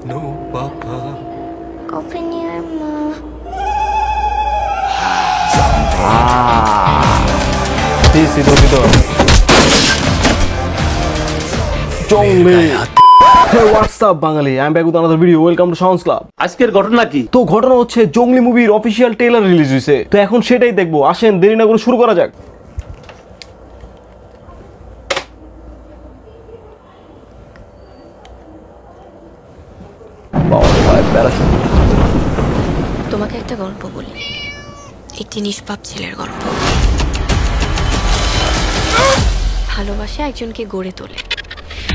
No, Papa. Open your mouth. What's up, Bangali? I'm back with another video. Welcome to Sounds Club. আজকের ঘটনা কি? তো ঘটনা হচ্ছে জঙ্গলি মুভির অফিশিয়াল ট্রেলার রিলিজ হয়েছে। তো এখন সেটাই দেখবো। আসেন দেরি না করে শুরু করা যাক। তোমাকে একটা গল্প বলি, একটি নিষ্পাপ ছেলের গল্প। ভালোবাসা একজনকে গড়ে তোলে,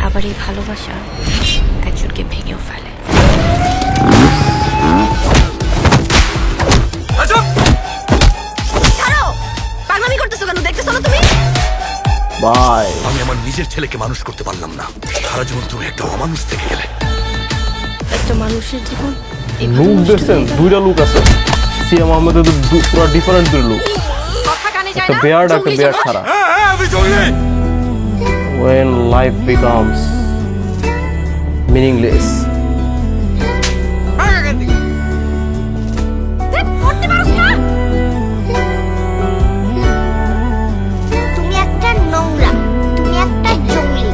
আবার এই ভালোবাসা একজনকে ভেঙেও ফেলে। পাগলামি করতেছো কেন? দেখতেছো না তুমি? বাই। আমি আমার নিজের ছেলেকে মানুষ করতে পারলাম না, সারা জীবন তুমি একটা অমানুষ থেকে গেলে। একটা মানুষের জীবন লুক দেখছেন, দুইটা লুক আছে। সিয়াম আহমেদের তো পুরো ডিফারেন্ট দুই লুক। কথা কানে যায় না, একটা বিয়ার্ড ছাড়া। আমি জঙ্গলি। When life becomes meaningless. তুমি একটা নোংরা, তুমি একটা জঙ্গলি।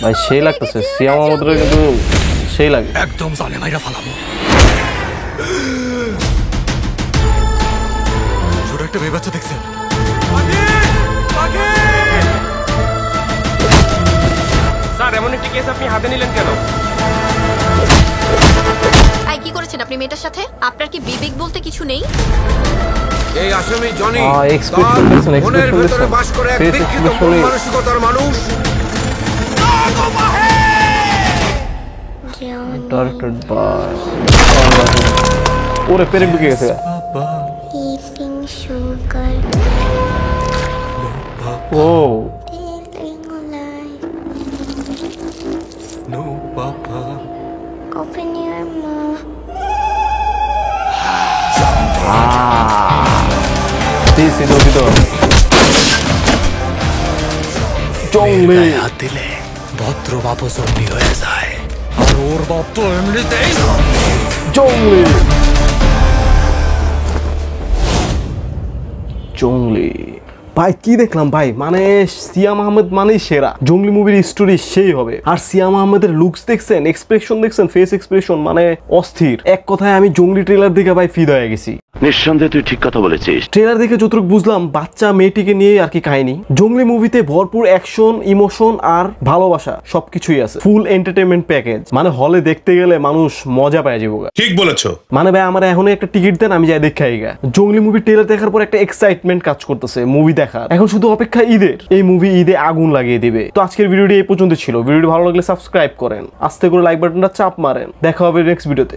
ভাই সেই লাগতেছে, সিয়াম আহমেদের কিন্তু সেই লাগে। একদম জানে মাইরা ফালামো। ছোট একটা মেয়ে বাচ্চা দেখছেন? স্যার, এমন একটি কেস আপনি হাতে নিলেন কেন? আই কি করেছেন আপনি মেয়েটার সাথে? আপনার কি বিবেক বলতে কিছু নেই? এই আসামি জনি এক্সপেকটেশন দেখছেন, মনের ভিতরে এক্সপেকটেশন বাস করে এক বিকৃত মন মানসিকতার মানুষ। ডাইরেক্টেড বাই ওরে পেরেক ঢুকে গেছে। Eating sugar, ও telling lies. No, Papa. Open your mouth. This is জঙ্গলি। হাত দিলে ভদ্র বাপ জঙ্গলি হয়ে যায়, আর ওর বাপ তো এমনিতেই জঙ্গলি। জঙ্গলি ভাই কি দেখলাম ভাই, মানে সিয়াম আহমেদ মানেই সেরা। জঙ্গলি মুভির স্টোরি সেই হবে। আর সিয়াম আহমেদের লুকস দেখছেন, এক্সপ্রেশন দেখছেন, ফেস এক্সপ্রেশন মানে অস্থির। এক কথায় আমি জঙ্গলি ট্রেলার দেখে ভাই ফিদা হয়ে গেছি। নিঃসন্দেহে তুই ঠিক কথা বলেছিস। ট্রেলার দেখে যতটুকু বুঝলাম বাচ্চা মেয়েটিকে নিয়ে আর কি কাহিনী। জঙ্গলি মুভিতে ভরপুর অ্যাকশন, ইমোশন আর ভালোবাসা সবকিছুই আছে। ফুল এন্টারটেইনমেন্ট প্যাকেজ, মানে হলে দেখতে গেলে মানুষ মজা পায় যাবো। ঠিক বলেছো। মানে ভাই আমার এখনই একটা টিকিট দেন, আমি যাই দেখে আইগা। জঙ্গলি মুভি ট্রেলার দেখার পর একটা এক্সাইটমেন্ট কাজ করতেছে মুভি দেখার। এখন শুধু অপেক্ষা ঈদের। এই মুভি ঈদে আগুন লাগিয়ে দিবে। তো আজকের ভিডিওটি এই পর্যন্ত ছিল। ভিডিওটি ভালো লাগলে সাবস্ক্রাইব করেন, আস্তে করে লাইক বাটনটা চাপ মারেন। দেখা হবে নেক্সট ভিডিওতে।